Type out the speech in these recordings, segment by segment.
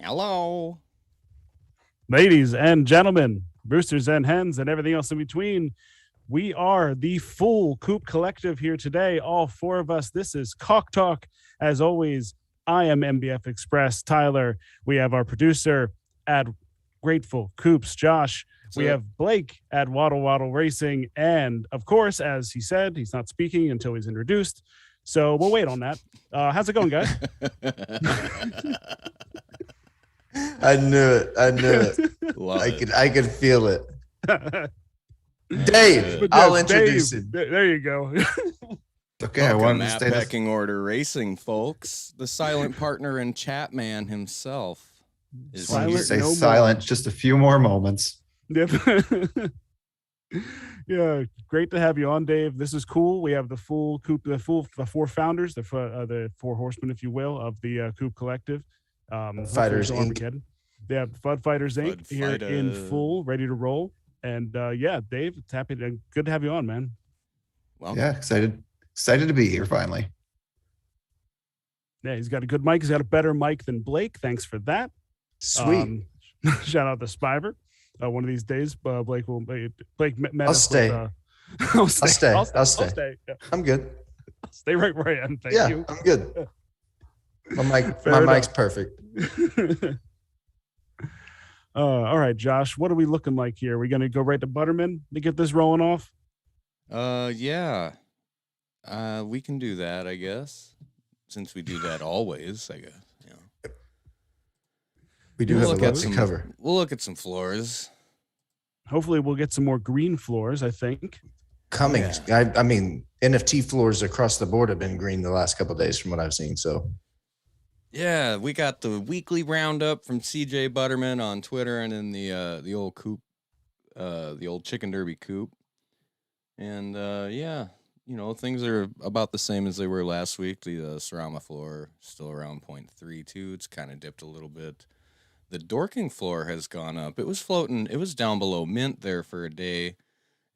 Hello. Ladies and gentlemen, roosters and hens and everything else in between, we are the full Coop Collective here today. All four of us. This is Caulk Talk. As always, I am MBF Express, Tyler. We have our producer at Grateful Coops, Josh. We have Blake at Waddle Waddle Racing. And of course, as he said, he's not speaking until he's introduced. So we'll wait on that. How's it going, guys? I knew it. I could feel it. Dave, I'll introduce him. There you go. Okay, I wanted to stay pecking order racing, folks. The silent partner and chat man himself. Is silent. Just a few more moments. Yep. Yeah, great to have you on, Dave. This is cool. We have the full Coop, the four founders, the four horsemen, if you will, of the Coop Collective. Fighters Inc. They have Fud Fighters Inc. here in full, ready to roll. And yeah, Dave, it's good to have you on, man. Well, yeah, excited to be here finally. Yeah, he's got a good mic. He's got a better mic than Blake. Thanks for that. Sweet. Shout out to Spiver. One of these days, Blake met I'll us stay. I'll stay. I'll stay. Yeah. I'm good. I'll stay right where I am. Thank you. I'm good. My mic's perfect. All right, Josh, what are we looking like here? We going to go right to Butterman to get this rolling off? Yeah. We can do that, I guess. Since we do that always, I guess. We do have a lot to cover. We'll look at some floors. Hopefully we'll get some more green floors, I think. Coming. Yeah. I mean, NFT floors across the board have been green the last couple of days from what I've seen. So, yeah, we got the weekly roundup from CJ Butterman on Twitter and in the old Coop, the old Chicken Derby Coop. And, yeah, things are about the same as they were last week. The Sarama floor still around 0.32. It's kind of dipped a little bit. The Dorking floor has gone up. It was floating. It was down below mint there for a day.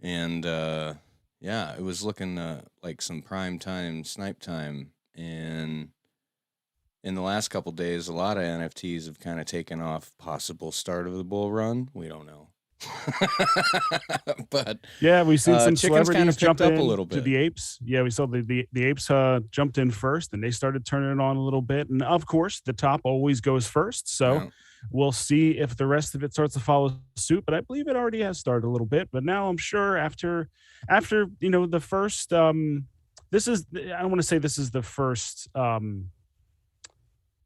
And, yeah, it was looking like some prime time, snipe time. And in the last couple days, a lot of NFTs have kind of taken off. Possible start of the bull run. We don't know. But yeah, we've seen some celebrities kind of jump up in a little bit. To the apes. Yeah, we saw the apes jumped in first, and they started turning it on a little bit. And of course, the top always goes first. So we'll see if the rest of it starts to follow suit. But I believe it already has started a little bit. But now I'm sure after the first this is, I don't want to say this is the first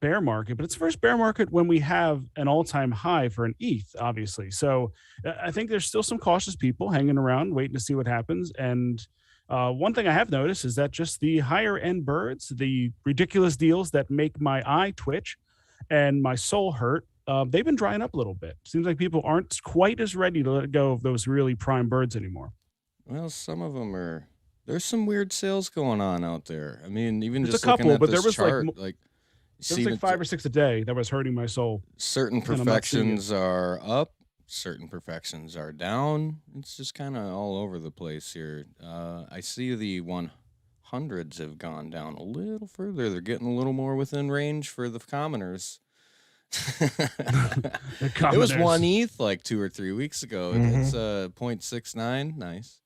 bear market, but it's the first bear market when we have an all-time high for an ETH, obviously. So I think there's still some cautious people hanging around waiting to see what happens. And one thing I have noticed is that just the higher end birds, the ridiculous deals that make my eye twitch and my soul hurt, they've been drying up a little bit. Seems like people aren't quite as ready to let go of those really prime birds anymore. Well, some of them are. There's some weird sales going on out there. I mean, even there's just a couple, looking at but this there was chart, there was like 5 or 6 a day that was hurting my soul. Certain perfections are up, certain perfections are down. It's just kind of all over the place here. I see the 100s have gone down a little further. They're getting a little more within range for the commoners. It was 1 ETH like 2 or 3 weeks ago. Mm-hmm. It's 0.69. Nice.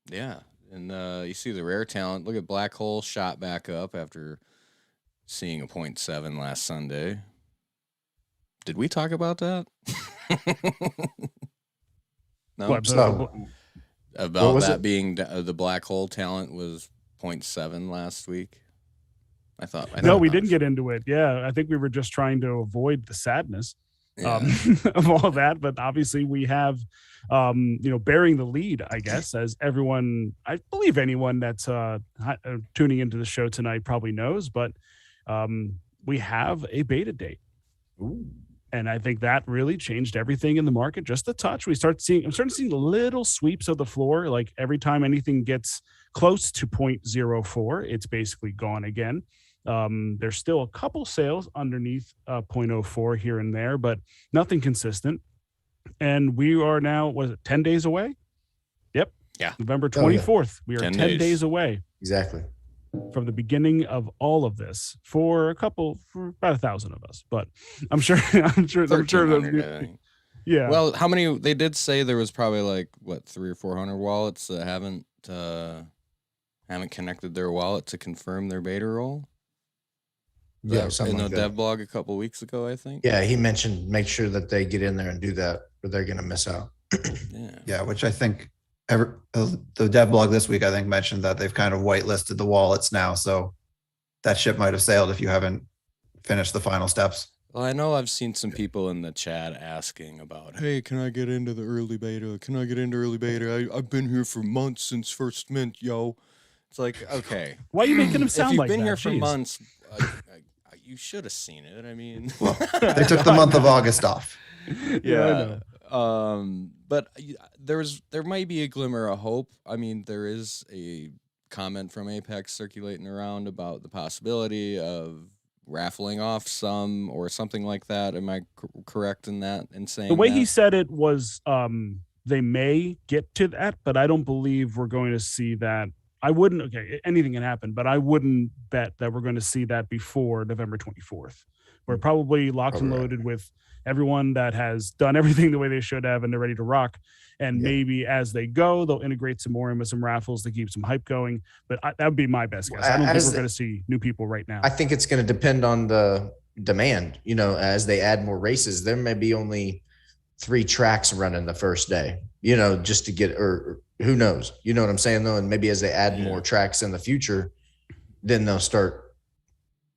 Yeah. And you see the rare talent. Look at Black Hole shot back up after seeing a 0.7 last Sunday. Did we talk about that? No. About that being the Black Hole talent was 0.7 last week. I thought no, we didn't get into it. Yeah, I think we were just trying to avoid the sadness of all that. But obviously, we have, bearing the lead, I guess, as everyone, I believe anyone that's tuning into the show tonight probably knows. But we have a beta date. Ooh. And I think that really changed everything in the market just a touch. I'm starting to see little sweeps of the floor. Like every time anything gets close to 0.04, it's basically gone again. There's still a couple sales underneath 0.04 here and there, but nothing consistent. And we are now, 10 days away? Yep. Yeah. November 24th. We are 10 days away. Exactly. from the beginning of all of this for about 1,000 of us, but I'm sure 1,300, I think. yeah. Well, how many? They did say there was probably like 300 or 400 wallets that haven't connected their wallet to confirm their beta role. Yeah, something in like a that. dev blog a couple weeks ago, I think. Yeah, he mentioned make sure that they get in there and do that, or they're going to miss out. Yeah, which I think the dev blog this week, I think, mentioned that they've kind of whitelisted the wallets now. So that ship might have sailed if you haven't finished the final steps. Well, I know I've seen some people in the chat asking about, hey, can I get into the early beta? Can I get into early beta? I've been here for months since first mint, yo. It's like, okay. Why are you making them sound like that? If you've been here for Jeez. months, you should have seen it. I mean, They took the month of August off. Yeah, I know. But there might be a glimmer of hope. I mean, there is a comment from Apex circulating around about the possibility of raffling off some or something like that. Am I correct in that? In saying the way that? he said it was, they may get to that, but I don't believe we're going to see that. I wouldn't. Okay, anything can happen, but I wouldn't bet that we're going to see that before November 24th. We're probably locked and loaded with everyone that has done everything the way they should have, and they're ready to rock. And maybe as they go, they'll integrate some more in with some raffles to keep some hype going. But that would be my best guess. I don't think we're going to see new people right now. I think it's going to depend on the demand. You know, as they add more races, there may be only 3 tracks running the first day, you know, just to get, or who knows, you know what I'm saying though? And maybe as they add more tracks in the future, then they'll start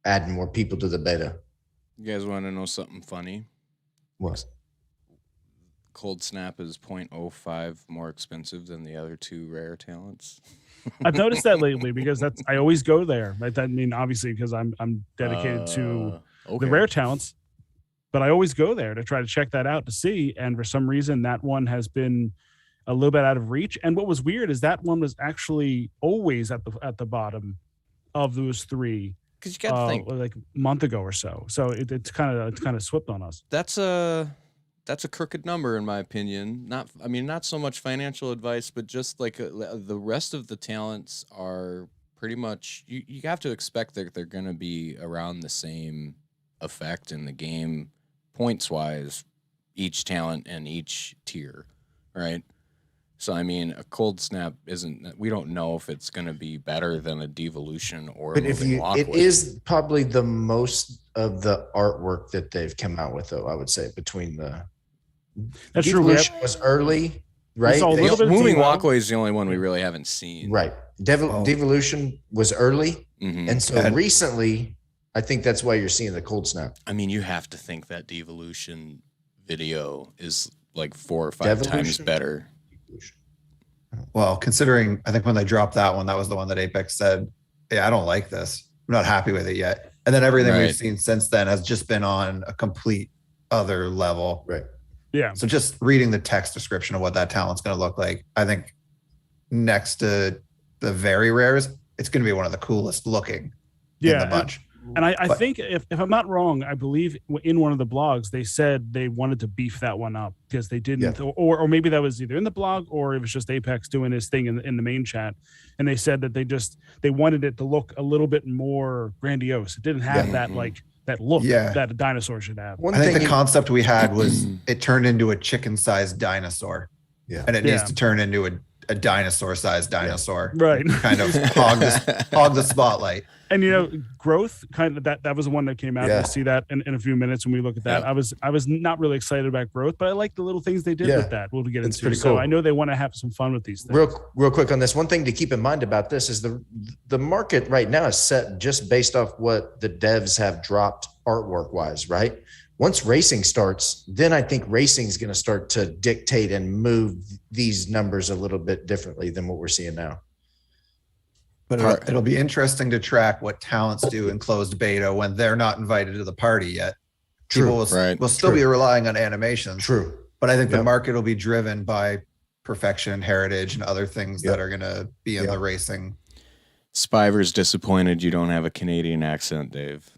adding more people to the beta. You guys want to know something funny? What? Cold Snap is 0.05 more expensive than the other 2 rare talents. I've noticed that lately because I always go there. Right? I mean, obviously, because I'm dedicated to the rare talents, but I always go there to try to check that out to see. And for some reason, that one has been a little bit out of reach. And what was weird is that one was actually always at the bottom of those 3. Because you got to think, like a month ago or so. So it's kind of swept on us. That's a crooked number in my opinion. Not so much financial advice, but just like the rest of the talents are pretty much. You have to expect that they're going to be around the same effect in the game, points wise, each talent and each tier, right? So, I mean, a Cold Snap we don't know if it's going to be better than a Devolution or but it is probably the most of the artwork that they've come out with, though, I would say, between the That's Devolution true. was early, right? Moving Walkway is the only one we really haven't seen. Right. Devolution was early. Mm-hmm. And so recently, I think that's why you're seeing the Cold Snap. I mean, you have to think that Devolution video is like 4 or 5 times better. Well, considering I think when they dropped that one, that was the one that Apex said, "Yeah, I don't like this. I'm not happy with it yet." And then everything we've seen since then has just been on a complete other level. Right. Yeah. So just reading the text description of what that talent's going to look like, I think next to the very rares, it's going to be one of the coolest looking in the bunch. And I think if I'm not wrong, I believe in one of the blogs, they said they wanted to beef that one up because they didn't, or maybe that was either in the blog or it was just Apex doing his thing in the main chat. And they said that they wanted it to look a little bit more grandiose. It didn't have that look that a dinosaur should have. I think the concept we had was it turned into a chicken-sized dinosaur. Yeah. And it needs to turn into a dinosaur-sized dinosaur. Right. Kind of hog the spotlight. And growth kind of that was the one that came out. We'll see that in a few minutes when we look at that. I was not really excited about growth, but I like the little things they did with that. We'll get into. So I know they want to have some fun with these things. Real quick on this. One thing to keep in mind about this is the market right now is set just based off what the devs have dropped artwork wise, right? Once racing starts, then I think racing is going to start to dictate and move these numbers a little bit differently than what we're seeing now. But it'll be interesting to track what talents do in closed beta when they're not invited to the party yet. People will still be relying on animations. True. But I think the market will be driven by perfection, heritage, and other things that are going to be in the racing. Spiver's disappointed you don't have a Canadian accent, Dave.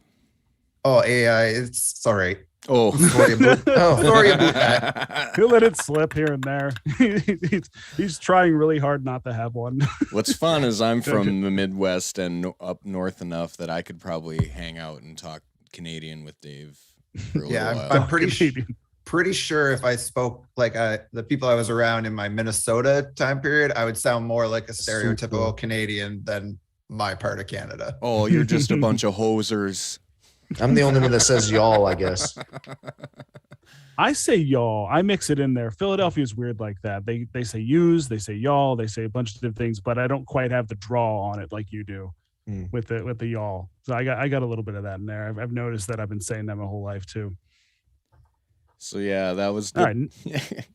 Oh, AI, it's all right. Oh, Sorry about that. He'll let it slip here and there. He's trying really hard not to have one. What's fun is I'm from the Midwest and up north enough that I could probably hang out and talk Canadian with Dave for a little while. I'm pretty sure if I spoke like the people I was around in my Minnesota time period, I would sound more like a stereotypical Canadian than my part of Canada. Oh, you're just a bunch of hosers. I'm the only one that says y'all, I guess. I say y'all. I mix it in there. Philadelphia is weird like that. They say yous, they say y'all, they say a bunch of different things, but I don't quite have the draw on it like you do with the y'all. So I got a little bit of that in there. I've noticed that I've been saying that my whole life too. So yeah, that was that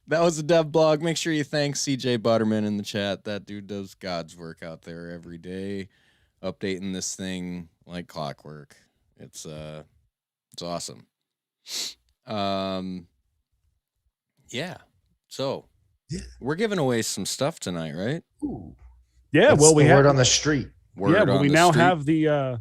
was the dev blog. Make sure you thank CJ Butterman in the chat. That dude does God's work out there every day, updating this thing like clockwork. It's awesome. Yeah. So we're giving away some stuff tonight, right? Ooh. Yeah. That's well, we the have word on the street. we now have the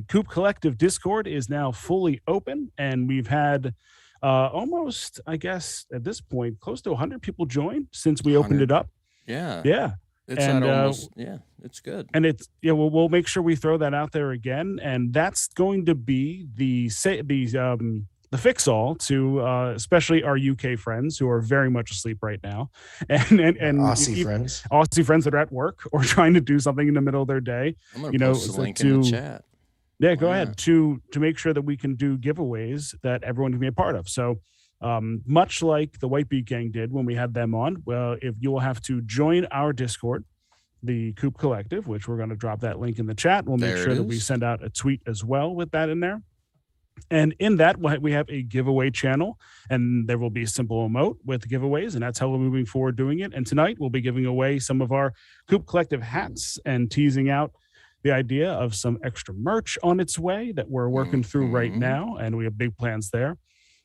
Coop Collective Discord is now fully open, and we've had almost, I guess, at this point, close to 100 people join since we opened it up. Yeah. Yeah. It's almost, it's good. And it's we'll make sure we throw that out there again, and that's going to be the fix all to especially our UK friends who are very much asleep right now, and Aussie friends that are at work or trying to do something in the middle of their day. I'm gonna post the link in the chat. Yeah, go ahead to make sure that we can do giveaways that everyone can be a part of. So much like the White Beat Gang did when we had them on, well, if you will have to join our Discord, the Coop Collective, which we're going to drop that link in the chat. We'll make sure that we send out a tweet as well with that in there. And in that, we have a giveaway channel, and there will be a simple emote with giveaways, and that's how we're moving forward doing it. And tonight, we'll be giving away some of our Coop Collective hats and teasing out the idea of some extra merch on its way that we're working through right now, and we have big plans there.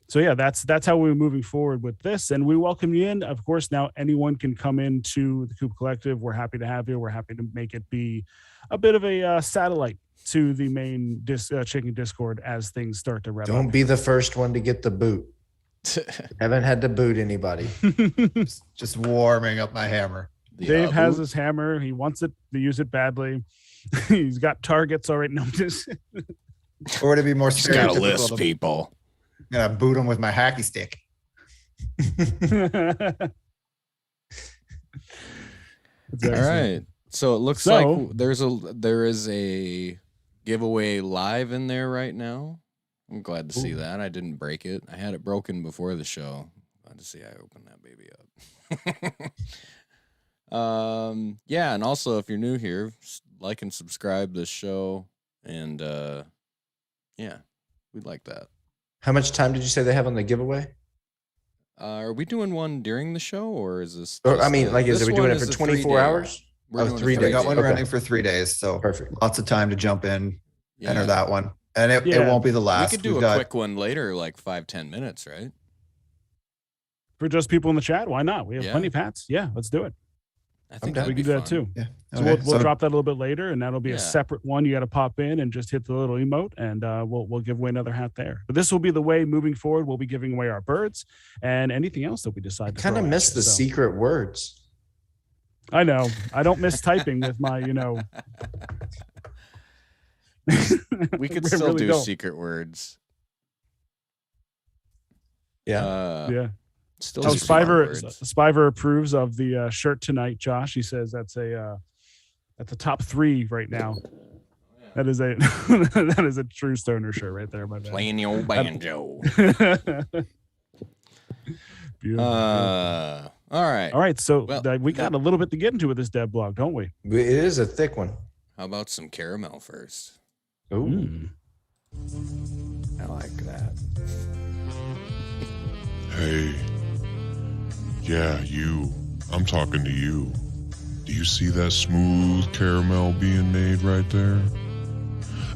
So yeah, that's how we're moving forward with this, and we welcome you in. Of course, now anyone can come into the Coop Collective. We're happy to have you. We're happy to make it be a bit of a satellite to the main Chicken Discord as things start to rev up. Don't be the first one to get the boot. Haven't had to boot anybody. Just warming up my hammer. Dave has his hammer. He wants it to use it badly. He's got targets already. No, or to be more stereotypical, got a list, people. I'm gonna boot him with my hacky stick. All right. So it looks like there is a giveaway live in there right now. I'm glad to see that. I didn't break it. I had it broken before the show. Glad to see I opened that baby up. Yeah, and also if you're new here, like and subscribe this show, and yeah, we'd like that. How much time did you say they have on the giveaway? Are we doing one during the show, or is this? Are we doing it for 24 hours? We're 3 days. We got one running for 3 days, so perfect. Lots of time to jump in, enter that one, and it won't be the last. We could do a quick one later, like 5-10 minutes, right? For just people in the chat, why not? We have plenty of hats. Yeah, let's do it. I think we can do that too. Yeah. So we'll drop that a little bit later, and that'll be a separate one. You got to pop in and just hit the little emote, and we'll give away another hat there. But this will be the way moving forward. We'll be giving away our birds and anything else that we decide. I kind of miss the secret words. I know. I don't miss typing with my, We could still do secret words. Yeah. Yeah. Still Spiver approves of the shirt tonight, Josh. He says that's a top 3 right now. That is a true stoner shirt right there, my man. Playing the old banjo. Beautiful. All right. So we got a little bit to get into with this dev blog, don't we? It is a thick one. How about some caramel first? Ooh. I like that. Hey. Yeah, you. I'm talking to you. Do you see that smooth caramel being made right there?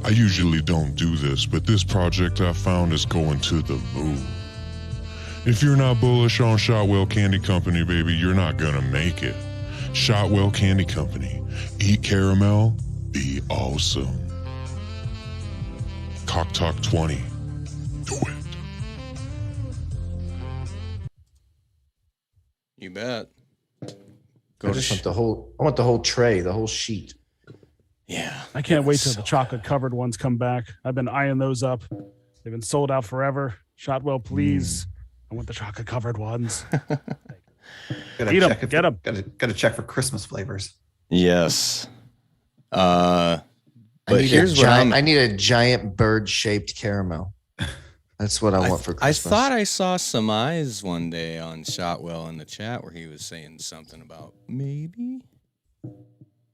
I usually don't do this, but this project I found is going to the moon. If you're not bullish on Shotwell Candy Company, baby, you're not gonna make it. Shotwell Candy Company. Eat caramel, be awesome. Cock Talk 20. Do it. You bet. I just want I want the whole tray, the whole sheet. Yeah. I can't wait till the chocolate covered ones come back. I've been eyeing those up. They've been sold out forever. Shotwell, please. I want the chocolate covered ones. Eat 'em, get 'em. Gotta check for Christmas flavors. Yes. I But here's what I need a giant bird shaped caramel. That's what I want for Christmas. I thought I saw some eyes one day on Shotwell in the chat where he was saying something about maybe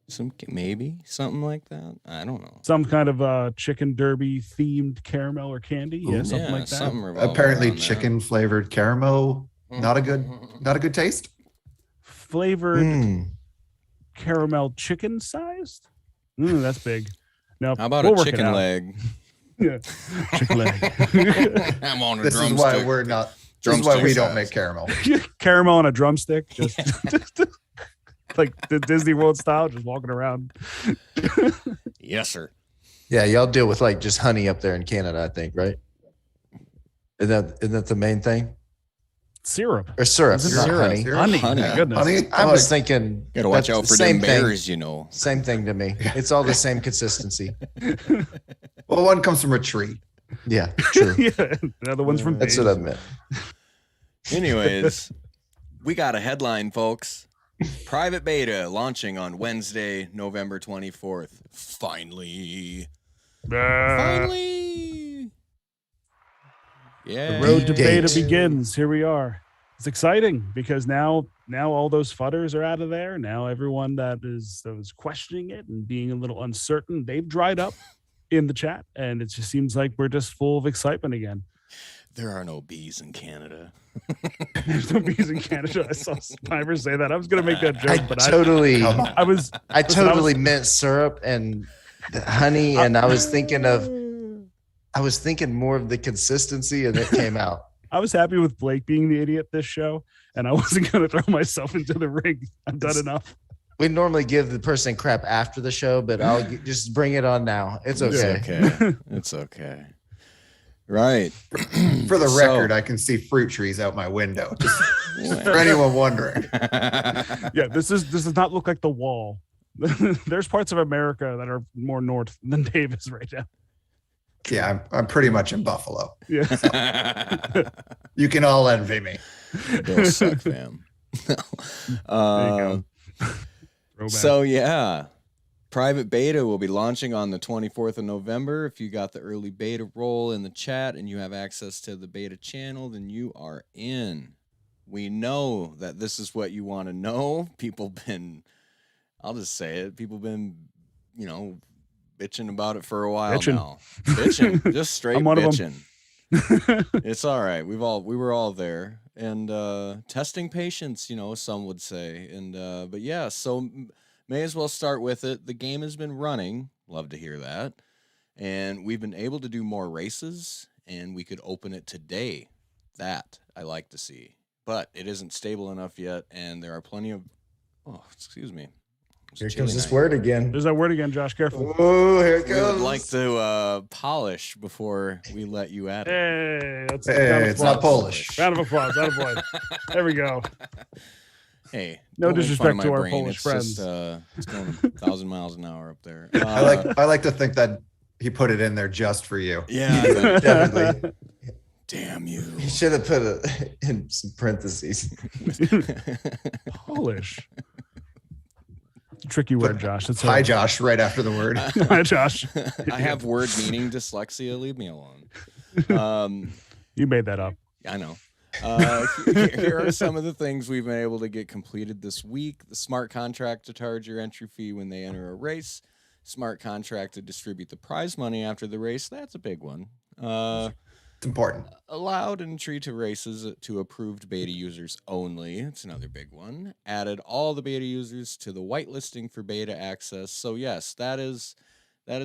something like that. I don't know. Some kind of chicken derby themed caramel or candy. Yeah, something like that. Something revolving Apparently, around chicken flavored caramel. Not a good taste. Flavored caramel chicken sized. That's big. No, How about we'll a work it chicken out. leg? Yeah, chicken leg. I'm on a This drumstick. is why we're not. This is why we don't make caramel. Caramel on a drumstick, just like the Disney World style, just walking around. Yes, sir. Yeah, y'all deal with like just honey up there in Canada, I think, right? Isn't that the main thing? Syrup Or syrup, Is it not syrup? honey. honey. Honey. My goodness. Honey, I was thinking. Gotta watch that's out for the same them thing. bears, you know. Same thing to me. It's all the same consistency. Well, one comes from a tree. Yeah, true. Yeah, the other one's from. That's what I meant. Anyways, we got a headline, folks. Private beta launching on Wednesday, November 24th. Finally. Finally. Yeah. The road to Date. beta begins. Here we are. It's exciting because now all those fudders are out of there. Now everyone that was questioning it and being a little uncertain, they've dried up in the chat, and it just seems like we're just full of excitement again. There are no bees in Canada. There's no bees in Canada. I saw Piper say that. I was gonna make that joke, but I totally meant syrup and honey, and I was thinking more of the consistency, and it came out. I was happy with Blake being the idiot this show, and I wasn't gonna throw myself into the ring. I've done enough. We normally give the person crap after the show, but I'll just bring it on now. It's okay. It's okay. It's okay. Right. For the record, I can see fruit trees out my window. Just for anyone wondering. Yeah, this does not look like the wall. There's parts of America that are more north than Davis right now. Yeah, I'm pretty much in Buffalo. Yeah. You can all envy me. Bill suck, fam. There you go. Throwback. So yeah, private beta will be launching on the 24th of November. If you got the early beta role in the chat and you have access to the beta channel, then you are in. We know that this is what you want to know. I'll just say it, people been, bitching about it for a while now. Bitching, just straight I'm one of bitching. It's all right. We were all there, and testing patience, some would say. And but yeah, so may as well start with it. The game has been running. Love to hear that. And we've been able to do more races, and we could open it today. That I like to see. But it isn't stable enough yet, and there are plenty of excuse me. Here comes this word again. There's that word again, Josh. Careful. Oh, here it We would goes. like to polish before we let you at it. Hey, that's Hey, it's not Polish. Round of applause. Round of applause. There we go. Hey, No don't make fun of disrespect my to our brain. Polish It's friends. Just, it's going 1,000 miles an hour up there. I like to think that he put it in there just for you. Yeah, Definitely. damn you. You should have put it in some parentheses. Polish. Tricky word, Josh. That's Hi, Josh, right after the word. Hi, Josh. I have word meaning dyslexia. Leave me alone. You made that up. I know. Here are some of the things we've been able to get completed this week. The smart contract to charge your entry fee when they enter a race. Smart contract to distribute the prize money after the race. That's a big one. It's important. Allowed entry to races to approved beta users only. It's another big one. Added all the beta users to the whitelisting for beta access. So yes, that is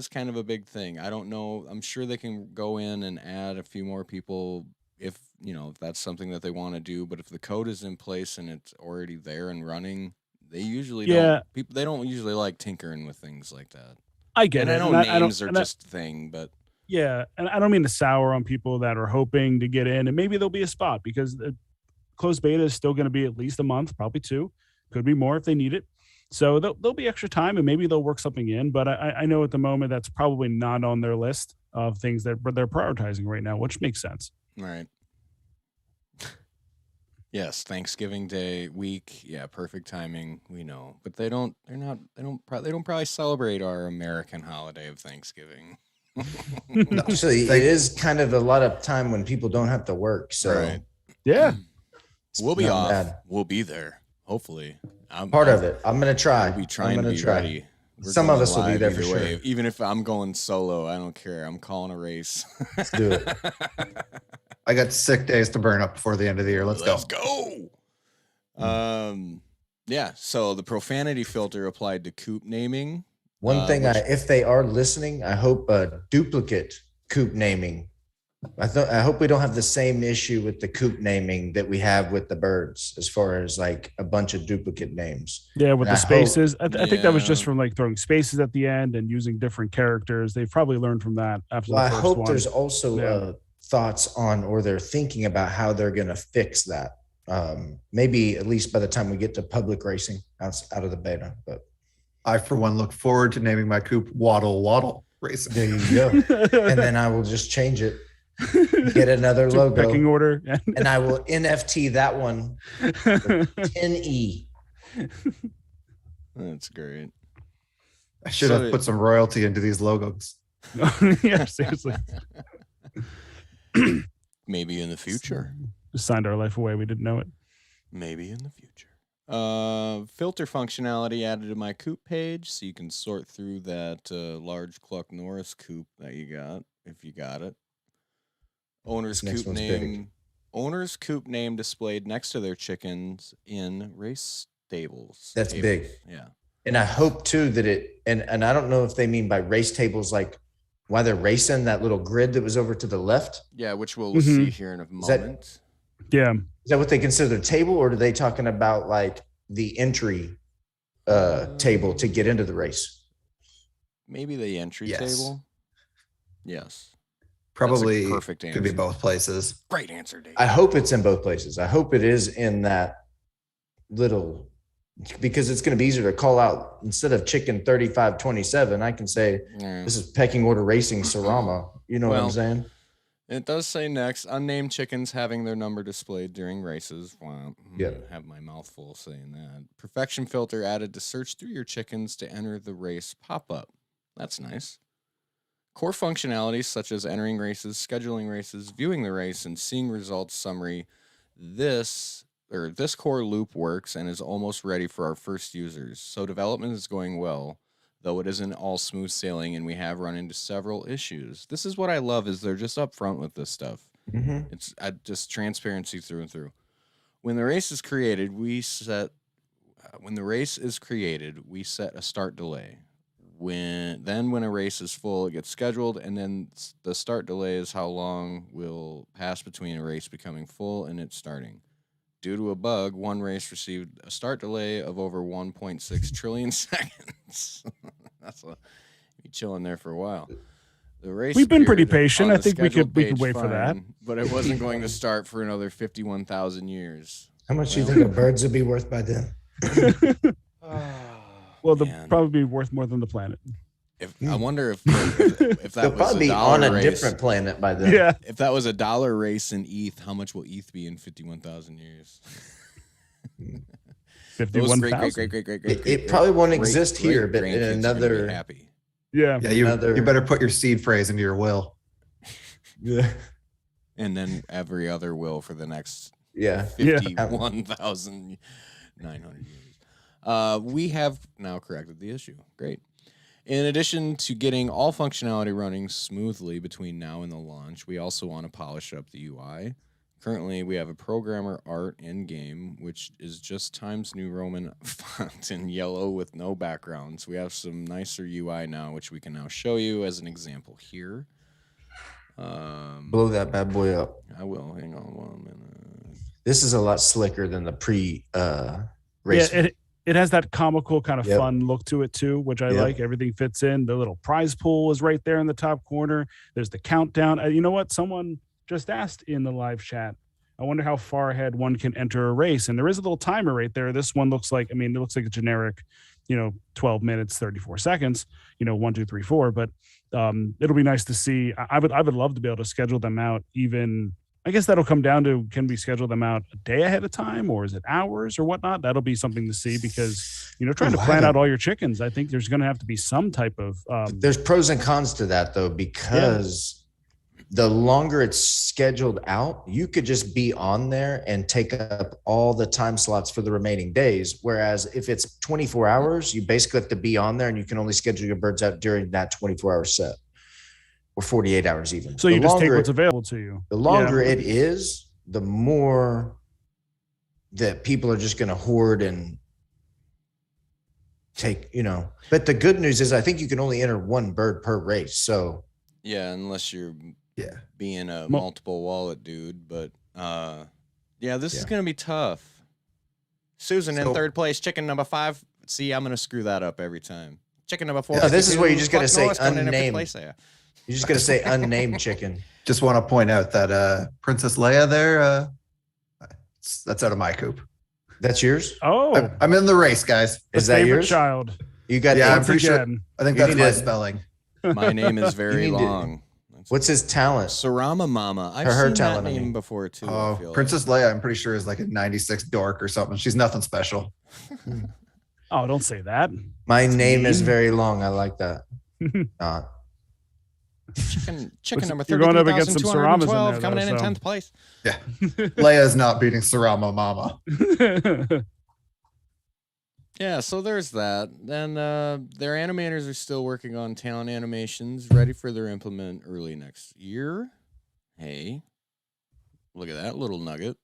kind of a big thing. I don't know. I'm sure they can go in and add a few more people if that's something that they want to do. But if the code is in place and it's already there and running, they usually don't. They don't usually like tinkering with things like that. I get And it. I know And names are just a thing, but. Yeah, and I don't mean to sour on people that are hoping to get in, and maybe there'll be a spot because closed beta is still going to be at least a month, probably 2, could be more if they need it. So there'll be extra time, and maybe they'll work something in. But I know at the moment that's probably not on their list of things that they're prioritizing right now, which makes sense. Right. Yes, Thanksgiving Day week. Yeah, perfect timing. We know, but they don't probably celebrate our American holiday of Thanksgiving. Actually, it is kind of a lot of time when people don't have to work. So Right. Yeah, We'll be not off. bad. We'll be there. Hopefully, Part of it. I'm gonna try. We'll be trying to be try. ready. We're Some of going us will be live there for either way. sure. Even if I'm going solo, I don't care. I'm calling a race. Let's do it. I got sick days to burn up before the end of the year. Let's go. Yeah. So the profanity filter applied to coop naming. One thing, if they are listening, I hope duplicate coop naming. I hope we don't have the same issue with the coop naming that we have with the birds, as far as like a bunch of duplicate names. Yeah, with And the spaces. I think that was Yeah. just from like throwing spaces at the end and using different characters. They've probably learned from that after Well, the I first hope one. there's also thoughts on, or they're thinking about how they're going to fix that. Maybe at least by the time we get to public racing out of the beta. But I, for one, look forward to naming my coupe Waddle Racing. there you go. And then I will just change it, get another To logo, pecking order. and I will NFT that one for 10E. That's great. I should So have put some royalty into these logos. Yeah, seriously. Maybe in the future. Just signed our life away. We didn't know it. Maybe in the future. Filter functionality added to my coupe page, so you can sort through that large Cluck Norris coupe that you got, if you got it. Owner's Next coupe one's name. big. Owner's coupe name displayed next to their chickens in race stables. That's big. Yeah. And I hope too that and I don't know if they mean by race tables like while they're racing, that little grid that was over to the left. Yeah, which we'll Mhm. see here in a that- moment. Yeah. Is that what they consider their table, or are they talking about like the entry table to get into the race? Maybe the entry Yes. table. Yes. Probably That's a perfect answer. could be both places. Great answer, Dave. I hope it's in both places. I hope it is in that little, because it's going to be easier to call out instead of chicken 3527. I can say Yeah. this is pecking order racing Sarama. You know what Well, I'm saying? It does say next, unnamed chickens having their number displayed during races. Wow. Yep. Have my mouth full saying that. Perfection filter added to search through your chickens to enter the race pop-up. That's nice. Core functionalities such as entering races, scheduling races, viewing the race, and seeing results summary. This core loop works and is almost ready for our first users. So development is going well, though it isn't all smooth sailing and we have run into several issues. This is what I love, is they're just upfront with this stuff. Mm-hmm. It's just transparency through and through. When the race is created, we set a start delay. When a race is full, it gets scheduled, and then the start delay is how long will pass between a race becoming full and it starting. Due to a bug, one race received a start delay of over 1.6 trillion seconds. That's be chilling there for a while. The race We've been pretty appeared patient. on I the think we scheduled could page wait for that. fine, but it wasn't going to start for another 51,000 years. How much do you think a bird's would be worth by then? Well, they'll Man. probably be worth more than the planet. I wonder if that They'll was probably a be dollar on a race. different planet by then. Yeah. If that was a dollar race in ETH, how much will ETH be in 51,000 years? Those 51,000. great. It probably won't great- exist great here, but in grandkids are gonna be another. happy. Yeah. Yeah, you Another- better put your seed phrase into your will. Yeah. And then every other will for the next Yeah. 51,900 years. We have now corrected the issue. Great. In addition to getting all functionality running smoothly between now and the launch, we also want to polish up the UI. Currently, we have a programmer art in-game, which is just Times New Roman font in yellow with no background. So we have some nicer UI now, which we can now show you as an example here. Blow that bad boy up. I will. Hang on 1 minute. This is a lot slicker than the race. Yeah, it has that comical kind of Yep. fun look to it too, which I Yep. like. Everything fits in. The little prize pool is right there in the top corner. There's the countdown. You know what? Someone just asked in the live chat, I wonder how far ahead one can enter a race. And there is a little timer right there. This one looks like, it looks like a generic, 12 minutes, 34 seconds, 1, 2, 3, 4. But it'll be nice to see. I would love to be able to schedule them out even. I guess that'll come down to, can we schedule them out a day ahead of time, or is it hours or whatnot? That'll be something to see, because, trying to plan out all your chickens, I think there's going to have to be some type of. There's pros and cons to that, though, because the longer it's scheduled out, you could just be on there and take up all the time slots for the remaining days. Whereas if it's 24 hours, you basically have to be on there, and you can only schedule your birds out during that 24-hour set. Or 48 hours even. So you just take what's available to you. The longer it is, the more that people are just going to hoard and take, But the good news is I think you can only enter one bird per race. So yeah, unless you're being a multiple wallet dude. But this is going to be tough. Susan in third place, chicken number 5. See, I'm going to screw that up every time. Chicken number 4. No, this is where you just got to say unnamed. You're just going to say unnamed chicken. Just want to point out that Princess Leia there, that's out of my coop. That's yours? Oh. I'm in the race, guys. Is that yours? Child. You got I'm pretty sure. I think that's my spelling. My name is very long. What's his talent? Sarama Mama. I've seen that name before, too. Oh, Princess Leia, I'm pretty sure, is like a 96 dork or something. She's nothing special. Oh, don't say that. My name is very long. I like that. Chicken number 30. You're going up against some Saramas in there, coming in 10th place. Yeah. Leia's not beating Sarama Mama. Yeah, so there's that. Then their animators are still working on talent animations, ready for their implement early next year. Hey, look at that little nugget.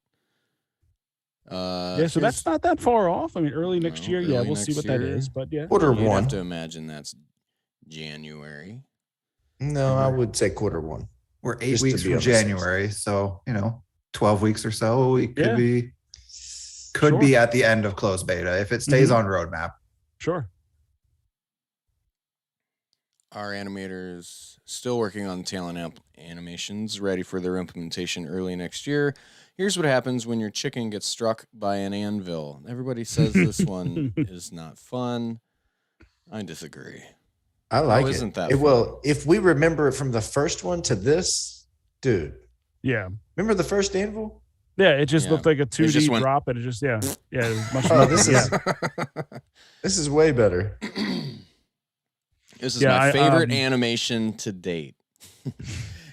So that's not that far off. Early next year. Yeah, we'll see what that is. But yeah, quarter one. You have to imagine that's January. No, I would say quarter one. We're 8 weeks from January, so 12 weeks or so. We could be at the end of closed beta if it stays on roadmap. Sure. Our animators still working on talent animations, ready for their implementation early next year. Here's what happens when your chicken gets struck by an anvil. Everybody says this one is not fun. I disagree. I like it. Isn't that well, if we remember it from the first one to this, dude. Yeah. Remember the first anvil? Yeah, it just looked like a 2D drop, and it just this is way better. This is my favorite animation to date.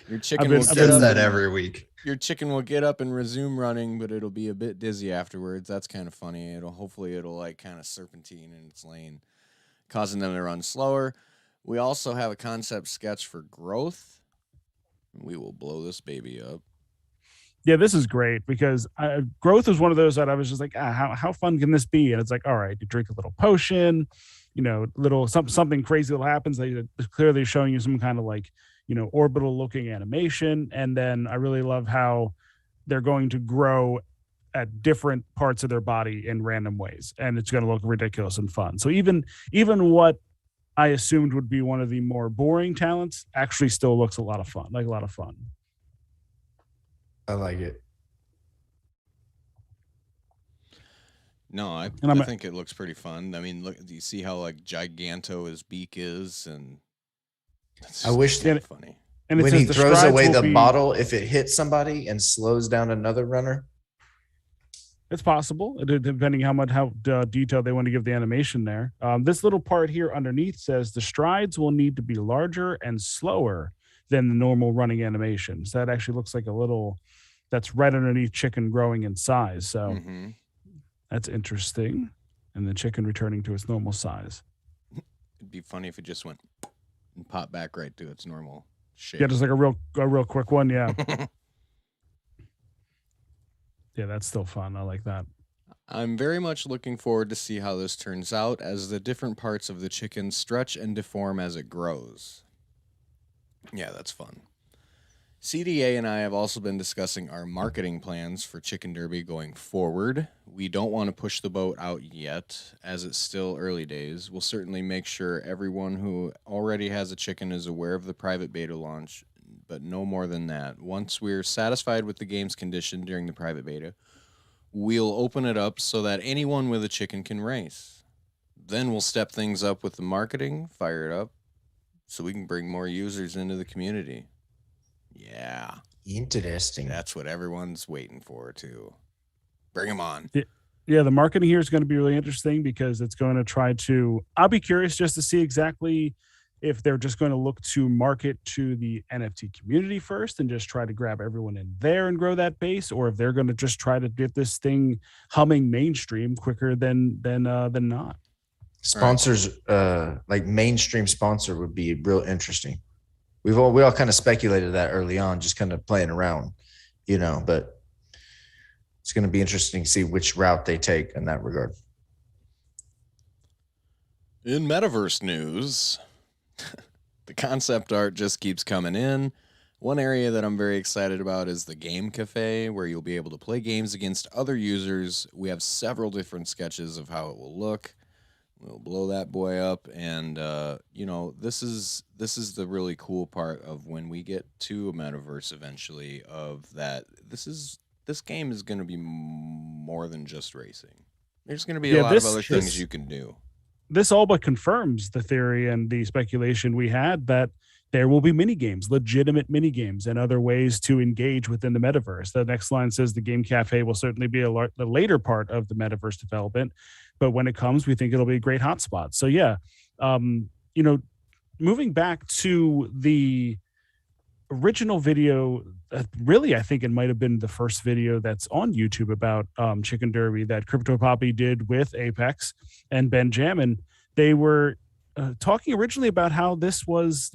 Your chicken will get up every week. Your chicken will get up and resume running, but it'll be a bit dizzy afterwards. That's kind of funny. Hopefully it'll like kind of serpentine in its lane, causing them to run slower. We also have a concept sketch for growth. We will blow this baby up. Yeah, this is great because growth is one of those that I was just like, how fun can this be? And it's like, all right, you drink a little potion, little something crazy that happens. They're clearly showing you some kind of like, orbital looking animation. And then I really love how they're going to grow at different parts of their body in random ways. And it's going to look ridiculous and fun. So even what I assumed would be one of the more boring talents actually still looks a lot of fun. I like it. No, I think it looks pretty fun. Look, do you see how like giganto his beak is? And I wish that funny. And when he throws away the bottle, if it hits somebody and slows down another runner. It's possible, depending how detailed they want to give the animation there. This little part here underneath says the strides will need to be larger and slower than the normal running animation. So that actually looks like a little, that's right underneath chicken growing in size. So that's interesting. And the chicken returning to its normal size. It'd be funny if it just went and popped back right to its normal shape. Yeah, just like a real quick one. Yeah. Yeah, that's still fun. I like that. I'm very much looking forward to see how this turns out as the different parts of the chicken stretch and deform as it grows. Yeah, that's fun. CDA and I have also been discussing our marketing plans for Chicken Derby going forward. We don't want to push the boat out yet, as it's still early days. We'll certainly make sure everyone who already has a chicken is aware of the private beta launch but no more than that. Once we're satisfied with the game's condition during the private beta, we'll open it up so that anyone with a chicken can race. Then we'll step things up with the marketing, fire it up, so we can bring more users into the community. Yeah. Interesting. That's what everyone's waiting for, too. Bring them on. Yeah, the marketing here is going to be really interesting because it's going to try to, I'll be curious just to see exactly if they're just going to look to market to the NFT community first and just try to grab everyone in there and grow that base, or if they're going to just try to get this thing humming mainstream quicker than not. Sponsors, like mainstream sponsor would be real interesting. We all kind of speculated that early on, just kind of playing around, but it's going to be interesting to see which route they take in that regard. In Metaverse news, the concept art just keeps coming in. One area that I'm very excited about is the game cafe, where you'll be able to play games against other users. We have several different sketches of how it will look. We'll blow that boy up, and this is the really cool part of when we get to a metaverse eventually. Of that, this game is going to be more than just racing. There's going to be a lot of other things you can do. This all but confirms the theory and the speculation we had that there will be mini games, legitimate mini games, and other ways to engage within the metaverse. The next line says the game cafe will certainly be the later part of the metaverse development, but when it comes, we think it'll be a great hotspot. So yeah, moving back to the original video, really, I think it might have been the first video that's on YouTube about Chicken Derby that Crypto Poppy did with Apex and Benjamin. They were talking originally about how this was,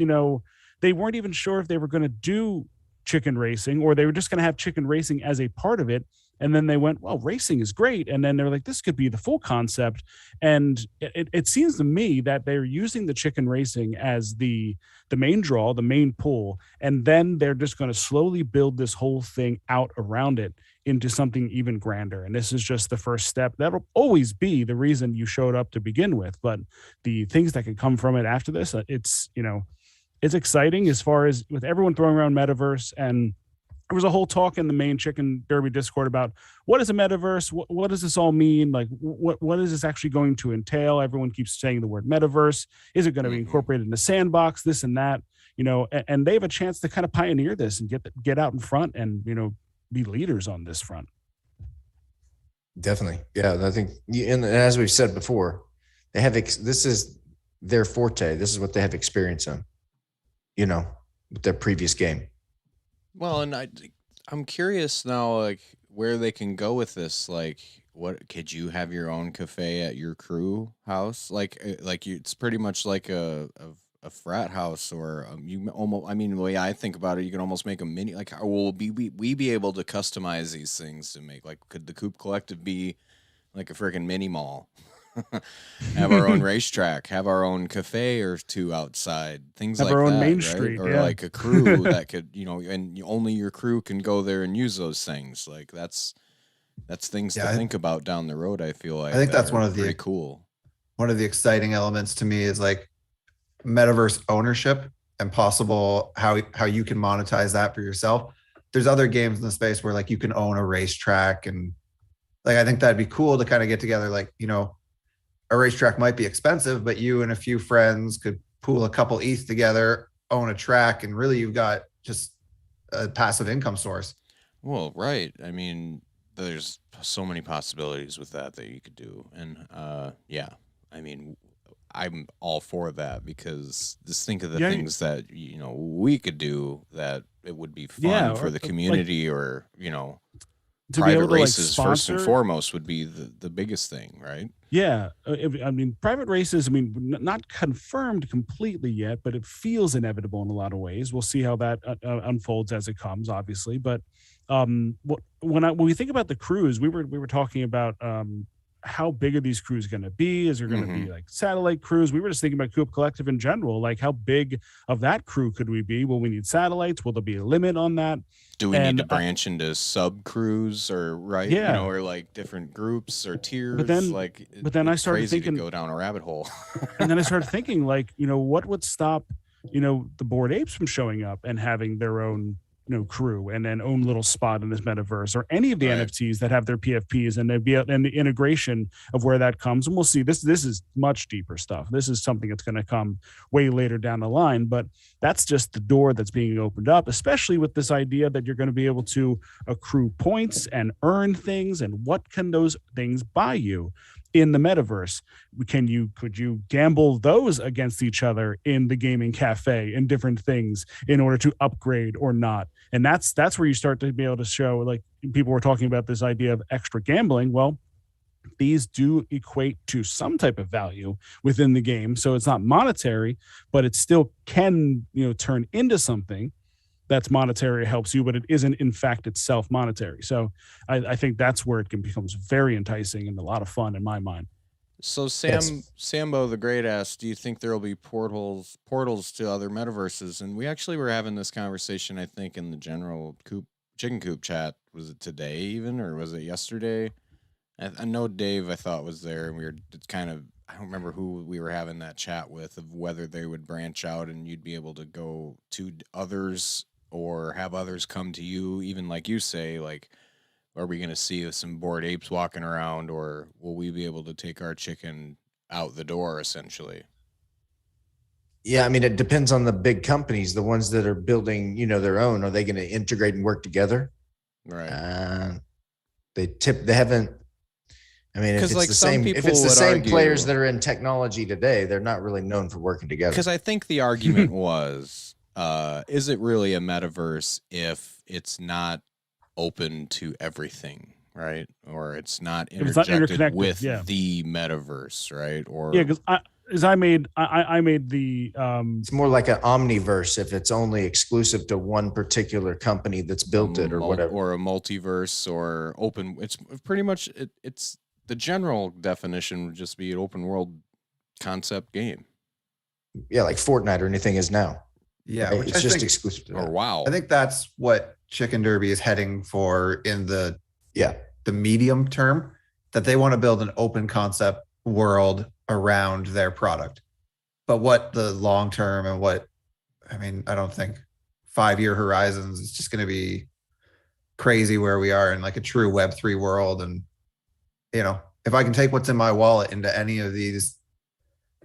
they weren't even sure if they were going to do chicken racing or they were just going to have chicken racing as a part of it. And then they went, well, racing is great. And then they're like, this could be the full concept. And it seems to me that they're using the chicken racing as the main draw, the main pull. And then they're just going to slowly build this whole thing out around it into something even grander. And this is just the first step. That'll always be the reason you showed up to begin with. But the things that can come from it after this, it's exciting as far as with everyone throwing around Metaverse. And there was a whole talk in the main Chicken Derby Discord about what is a metaverse? What does this all mean? Like, what is this actually going to entail? Everyone keeps saying the word metaverse. Is it going to be incorporated in the sandbox? This and that, and they have a chance to kind of pioneer this and get out in front and, be leaders on this front. Definitely. Yeah. I think, and as we've said before, they have, this is their forte. This is what they have experience in, with their previous game. Well, and I'm curious now, like where they can go with this. Like, what could you have your own cafe at your crew house? It's pretty much like a frat house, or you almost. I mean, the way I think about it, you can almost make a mini. Like, will we be able to customize these things to make? Like, could the Coop Collective be like a freaking mini mall? Have our own racetrack, have our own cafe or two outside, things have like our own that, main right? street, or yeah. like a crew that could, and only your crew can go there and use those things. Like that's things to think about down the road. I feel like I think that's one of pretty cool. One of the exciting elements to me is like metaverse ownership and possible how you can monetize that for yourself. There's other games in the space where like you can own a racetrack, and like I think that'd be cool to kind of get together, like, a racetrack might be expensive, but you and a few friends could pool a couple ETH together, own a track, and really you've got just a passive income source. Well, right. I mean, there's so many possibilities with that you could do. And yeah, I mean, I'm all for that because just think of the things that, we could do that it would be fun for the community, or, to private be able races to first and foremost would be the biggest thing, right? Yeah. I mean, private races, not confirmed completely yet, but it feels inevitable in a lot of ways. We'll see how that unfolds as it comes, obviously. But when we think about the crews, we were talking about how big are these crews going to be? Is there going to be like satellite crews? We were just thinking about Coop Collective in general. Like, how big of that crew could we be? Will we need satellites? Will there be a limit on that? Do we need to branch into sub crews, or or like different groups or tiers? But then I started thinking to go down a rabbit hole. And then I started thinking, like, what would stop the Bored Apes from showing up and having their own crew and then own little spot in this metaverse, or any of the NFTs that have their PFPs, and the integration of where that comes. And we'll see. This is much deeper stuff. This is something that's going to come way later down the line, but that's just the door that's being opened up, especially with this idea that you're going to be able to accrue points and earn things. And what can those things buy you in the metaverse? Could you gamble those against each other in the gaming cafe and different things in order to upgrade or not? And that's where you start to be able to show, like, people were talking about this idea of extra gambling. Well, these do equate to some type of value within the game. So it's not monetary, but it still can, turn into something that's monetary, helps you, but it isn't in fact itself monetary. So I think that's where it becomes very enticing and a lot of fun in my mind. So Sambo the Great asked, do you think there will be portals to other metaverses? And we actually were having this conversation, I think, in the general chicken coop chat. Was it today even, or was it yesterday? I know Dave, I thought, was there, and we were kind of, I don't remember who we were having that chat with, of whether they would branch out and you'd be able to go to others or have others come to you, even like you say, like, are we going to see some Bored Apes walking around, or will we be able to take our chicken out the door, essentially? Yeah, I mean, it depends on the big companies, the ones that are building, their own. Are they going to integrate and work together? Right. They haven't. I mean, if it's like, the same, if it's the same players that are in technology today, they're not really known for working together. Because I think the argument was, is it really a metaverse if it's not open to everything, right? Or it's not interconnected with the metaverse, right? Or because I made the it's more like an omniverse if it's only exclusive to one particular company that's built it, or whatever, or a multiverse, or open. It's pretty much it's the general definition would just be an open world concept game. Yeah, like Fortnite or anything is now. Yeah, right? It's just exclusive to or WoW. I think that's what Chicken Derby is heading for in the medium term, that they want to build an open concept world around their product. But what the long term and I don't think 5-year horizons is just going to be crazy where we are in like a true Web3 world. And, if I can take what's in my wallet into any of these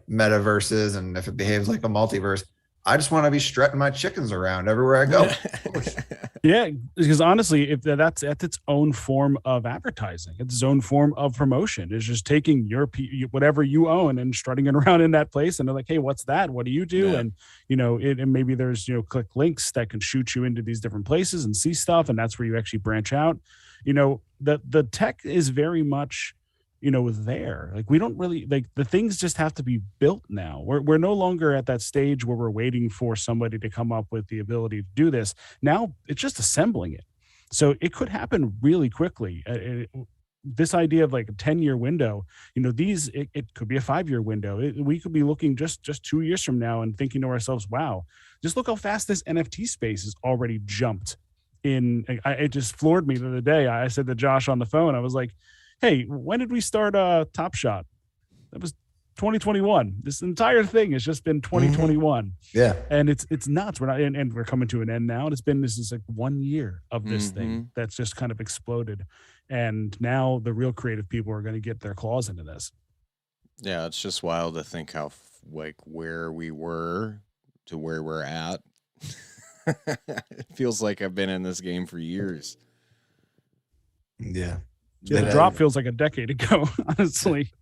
metaverses, and if it behaves like a multiverse, I just want to be strutting my chickens around everywhere I go. Yeah, because honestly, if that's its own form of advertising, it's its own form of promotion. It's just taking your whatever you own and strutting it around in that place, and they're like, "Hey, what's that? What do you do?" Yeah. And and maybe there's click links that can shoot you into these different places and see stuff, and that's where you actually branch out. The tech is very much there. Like, we don't really, like, the things just have to be built now. We're no longer at that stage where we're waiting for somebody to come up with the ability to do this. Now it's just assembling it. So it could happen really quickly. This idea of like a 10-year window, it could be a 5-year window. We could be looking just 2 years from now and thinking to ourselves, wow, just look how fast this NFT space has already jumped in. It just floored me the other day. I said to Josh on the phone, I was like, hey, when did we start Top Shot? That was 2021. This entire thing has just been 2021. Mm-hmm. Yeah. And it's nuts. We're not, and we're coming to an end now. And this is like 1 year of this thing that's just kind of exploded. And now the real creative people are going to get their claws into this. Yeah, it's just wild to think how where we were to where we're at. It feels like I've been in this game for years. Yeah. Yeah, the drop feels like a decade ago, honestly.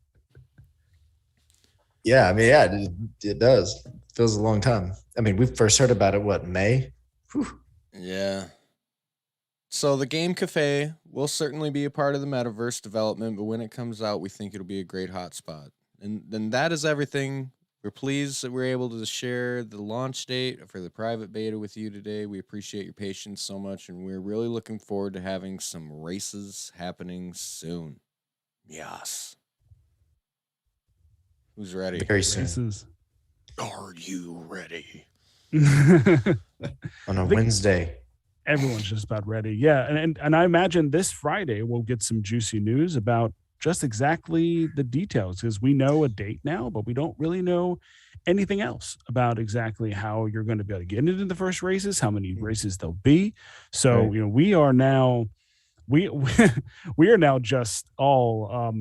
Yeah, I mean, it does. It feels a long time. I mean, we first heard about it, May? Whew. Yeah. So the Game Cafe will certainly be a part of the Metaverse development, but when it comes out, we think it'll be a great hotspot. And then that is everything. We're pleased that we're able to share the launch date for the private beta with you today. We appreciate your patience so much, and we're really looking forward to having some races happening soon. Yes. Who's ready? Very soon. Races. Are you ready? On a Wednesday. Everyone's just about ready. Yeah, and I imagine this Friday we'll get some juicy news about just exactly the details, because we know a date now, but we don't really know anything else about exactly how you're going to be able to get into the first races, how many races there'll be. So, Right. you know, we are now just all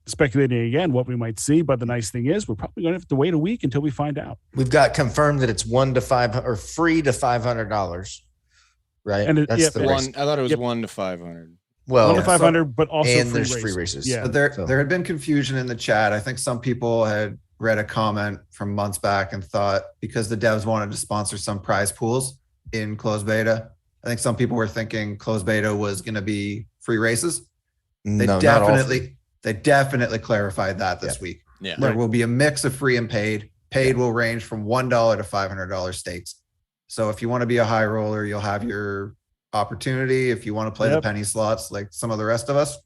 speculating again what we might see. But the nice thing is we're probably going to have to wait a week until we find out. We've got confirmed that it's $1 to $500 or free to $500, right? And That's the race. I thought it was 1 to 500. Well, 1 to 500, but also and free there's races. free races. Yeah. But there had been confusion in the chat. I think some people had read a comment from months back and thought because the devs wanted to sponsor some prize pools in closed beta, I think some people were thinking closed beta was going to be free races. They definitely clarified that this week. Yeah. There will be a mix of free and paid. Paid will range from $1 to $500 stakes. So if you want to be a high roller, you'll have your opportunity. If you want to play the penny slots like some of the rest of us,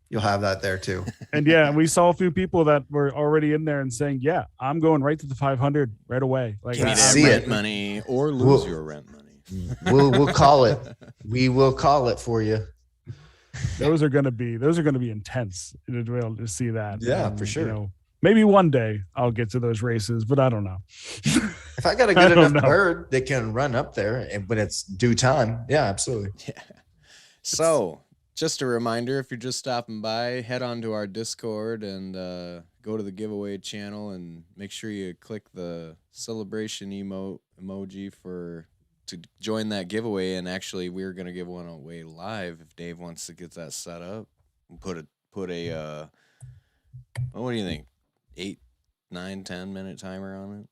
you'll have that there too. And yeah, we saw a few people that were already in there and saying, yeah, I'm going right to the 500 right away. Like, Give me that see rent it. money or lose your rent money. We'll call it. We will call it for you. those are going to be intense to be able to see that. Yeah, And, for sure. You know, maybe one day I'll get to those races, but I don't know. If I got a good enough bird that can run up there and when it's due time, yeah, absolutely. Yeah. So, just a reminder, if you're just stopping by, head on to our Discord and go to the giveaway channel and make sure you click the celebration emoji to join that giveaway. And actually, we're gonna give one away live if Dave wants to get that set up. And put a what do you think? 8, 9, 10 minute timer on it.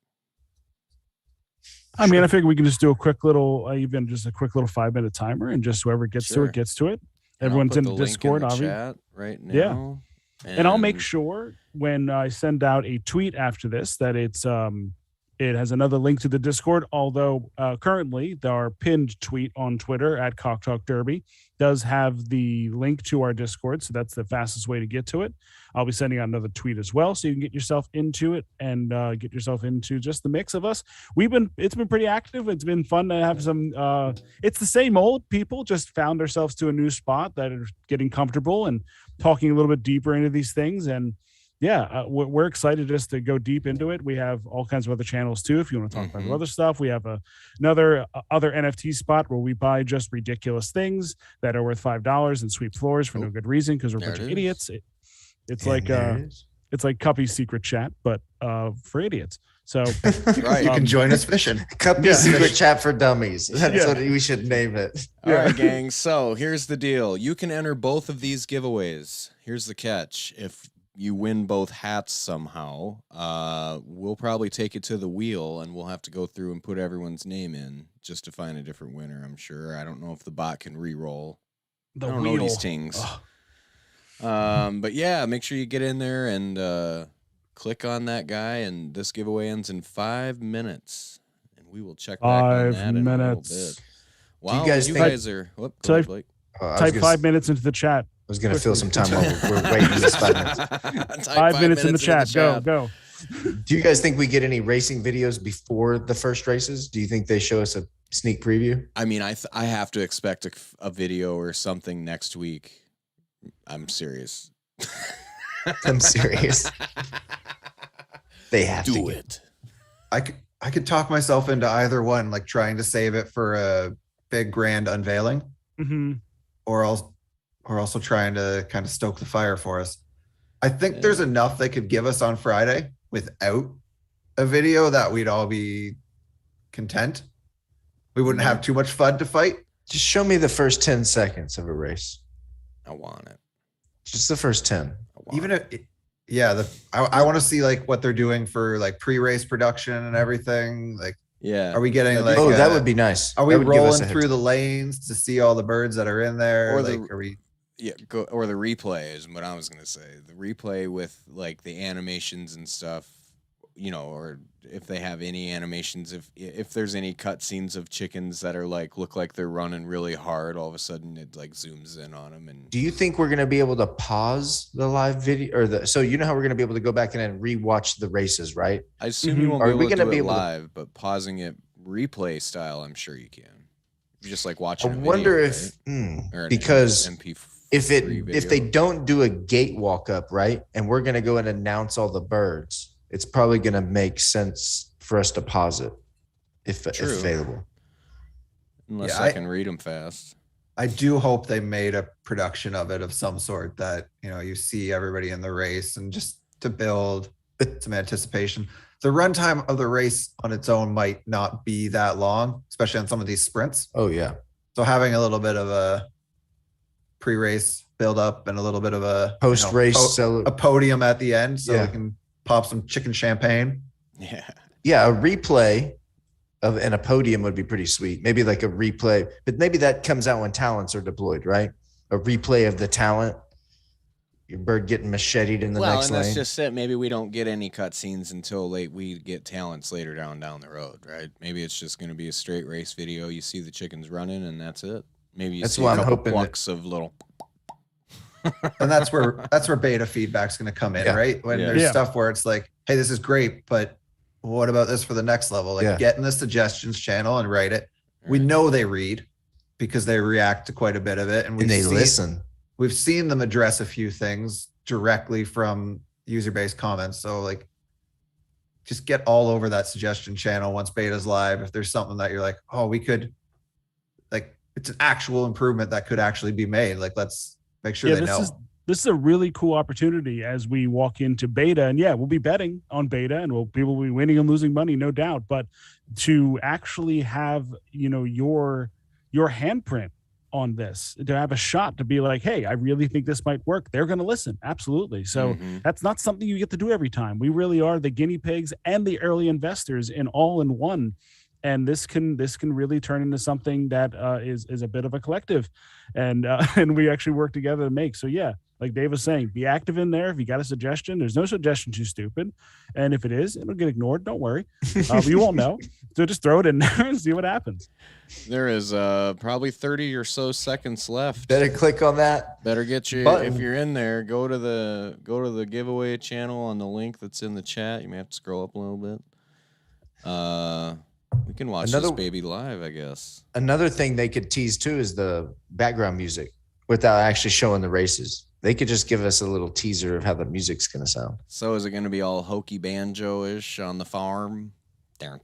I mean, I figure we can just do a quick little, even just a quick little 5-minute timer, and just whoever gets to it gets to it. And Everyone's I'll in put the link Discord, in the obviously. chat right now. Yeah. And I'll make sure when I send out a tweet after this that it has another link to the Discord, although currently our pinned tweet on Twitter at Cock Talk Derby does have the link to our Discord, so that's the fastest way to get to it. I'll be sending out another tweet as well, so you can get yourself into it and get yourself into just the mix of us. It's been pretty active. It's been fun to have some. It's the same old people, just found ourselves to a new spot that are getting comfortable and talking a little bit deeper into these things. And yeah, we're excited just to go deep into it. We have all kinds of other channels too. If you want to talk about other stuff, we have another NFT spot where we buy just ridiculous things that are worth $5 and sweep floors for no good reason because we're a bunch of idiots. It's like Cuppy's secret chat, but for idiots. So Right. You can join us fishing. Cuppy's secret chat for dummies. That's what we should name it. All right, gang. So here's the deal. You can enter both of these giveaways. Here's the catch. If you win both hats somehow, we'll probably take it to the wheel and we'll have to go through and put everyone's name in just to find a different winner, I'm sure. I don't know if the bot can re-roll. I don't know these things. But yeah, make sure you get in there and click on that guy, and this giveaway ends in 5 minutes. And we will check back on that in a little bit. Wow, you guys are... Whoop, type Blake. type 5 minutes into the chat. I was going to fill some time while we're waiting for this 5 minutes. Type 5 minutes in the chat. Go. Do you guys think we get any racing videos before the first races? Do you think they show us a sneak preview? I mean, I have to expect a video or something next week. I'm serious. I'm serious. They have to do it. I could talk myself into either one, like trying to save it for a big grand unveiling, or also trying to kind of stoke the fire for us. I think there's enough they could give us on Friday without a video that we'd all be content. We wouldn't have too much fun to fight. Just show me the first 10 seconds of a race. I want it. Just the first 10. Even if, I want to see like what they're doing for like pre-race production and everything. Like, are we getting like? Oh, that would be nice. Are we rolling through the lanes to see all the birds that are in there? Or like, are we? Yeah, or the replay is what I was gonna say. The replay with like the animations and stuff, you know, or if they have any animations, if there's any cutscenes of chickens that are like look like they're running really hard, all of a sudden it like zooms in on them. And do you think we're gonna be able to pause the live video, or so you know how we're gonna be able to go back in and rewatch the races, right? I assume you won't Are be we able to gonna do be it able to- live, but pausing it replay style, I'm sure you can. You just like watching. I wonder if or because MP4 if free they video. don't do a gate walk up, right, and we're gonna go and announce all the birds, it's probably gonna make sense for us to pause it if True. available. Unless Yeah, I can read them fast. I do hope they made a production of it of some sort that, you know, you see everybody in the race and just to build some anticipation. The runtime of the race on its own might not be that long, especially on some of these sprints. Oh yeah. So having a little bit of a pre-race build up and a little bit of a Post-race a podium at the end so Yeah. we can pop some chicken champagne. Yeah. Yeah, a replay of and a podium would be pretty sweet. Maybe like a replay, but maybe that comes out when talents are deployed, right? A replay of the talent, your bird getting macheted in the Well, next and that's lane. just it. Maybe we don't get any cutscenes until we get talents later down the road, right? Maybe it's just going to be a straight race video. You see the chickens running, and that's it. Maybe you That's see why a I'm couple hoping plucks of little. And that's where beta feedback's going to come in, Yeah. right? When Yeah. there's Yeah. stuff where it's like, hey, this is great, but what about this for the next level? Like Yeah. get in the suggestions channel and write it. We Right. know they read because they react to quite a bit of it. and they listen. We've seen them address a few things directly from user-based comments. So like just get all over that suggestion channel once beta's live. If there's something that you're like, oh, we could, like, it's an actual improvement that could actually be made. Like, let's make sure they know. This is a really cool opportunity as we walk into beta, and yeah, we'll be betting on beta, and people will be winning and losing money, no doubt. But to actually have, you know, your handprint on this, to have a shot to be like, hey, I really think this might work. They're going to listen, absolutely. So Mhm. that's not something you get to do every time. We really are the guinea pigs and the early investors in all in one. And this can really turn into something that is a bit of a collective, and and we actually work together to make. So yeah, like Dave was saying, be active in there. If you got a suggestion, there's no suggestion too stupid, and if it is, it'll get ignored. Don't worry, you won't know. So just throw it in there and see what happens. There is probably 30 or so seconds left. Better click on that. Better get you button. if you're in there. Go to the giveaway channel on the link that's in the chat. You may have to scroll up a little bit. We can watch this baby live, I guess. Another thing they could tease too is the background music without actually showing the races. They could just give us a little teaser of how the music's going to sound. So is it going to be all hokey banjo-ish on the farm? Well,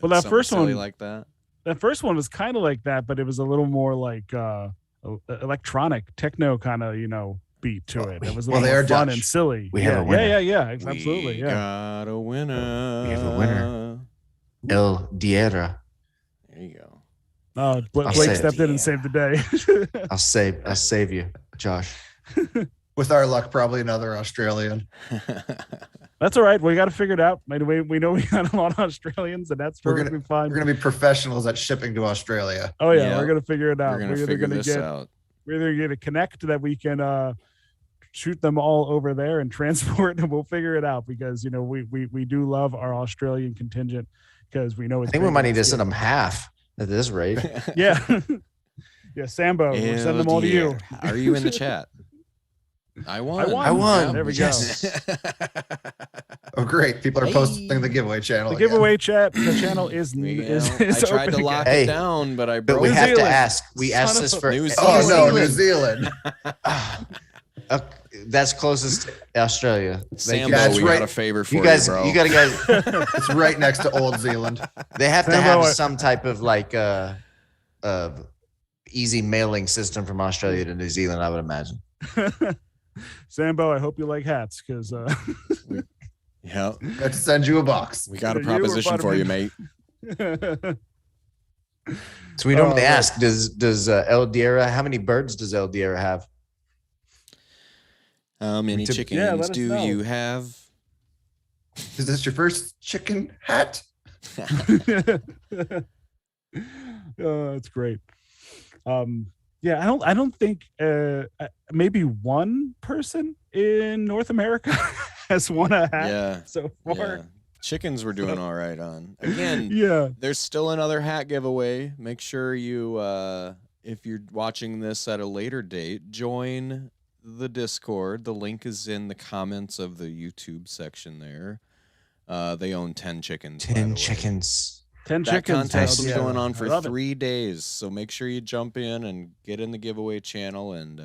that first silly one- like that. That first one was kind of like that, but it was a little more like electronic techno kind of, you know, beat to it. It was a Well, little they more are fun Dutch. and silly. We have a winner. Yeah, absolutely. We Yeah. got a winner. We have a winner. El Diera. There you go. Blake say it. stepped in and saved the day. I'll save you, Josh. With our luck, probably another Australian. That's all right. We got to figure it out. We know we got a lot of Australians, and that's We're perfectly fine. We're going to be professionals at shipping to Australia. Oh yeah, Yeah. we're gonna figure it out. We're going to figure this get out. we're either gonna connect that we can shoot them all over there and transport, and we'll figure it out because you know we do love our Australian contingent because we know I it's. think we big might and need to it's send good. them half at this rate. Yeah, yeah, Sambo, we'll send them all to you. Are you in the chat? I won. I won. There we Yes. Oh, great. People are posting the giveaway channel. The again. giveaway the channel is I tried to open lock Hey, it down, but I But broke we New have to Zealand. ask. We Son asked of this a- for. New Oh, no, Zealand. New Zealand. That's closest to Australia. Sambo, That's we right. got a favor for You guys, bro. you got to guys. It's right next to Old Zealand. They have to Sambo, have I- some type of like easy mailing system from Australia to New Zealand. I would imagine. Sambo, I hope you like hats because Yeah, Got to send you a box. we got a You were proposition for you, mate. So we normally Oh, ask, does El Diera? How many birds does El Diera have? How many took- chickens Yeah, let us do know. you have? Is this your first chicken hat? That's great. Yeah, I don't think maybe one person in North America has won a hat Yeah, so yeah. far. Chickens were doing all right on. Again, Yeah. there's still another hat giveaway. Make sure you, if you're watching this at a later date, join the Discord. The link is in the comments of the YouTube section there. They own 10 chickens. by the 10 way. chickens. 10 That chickens. contest is Yeah. going on I for love it. 3 days, so make sure you jump in and get in the giveaway channel and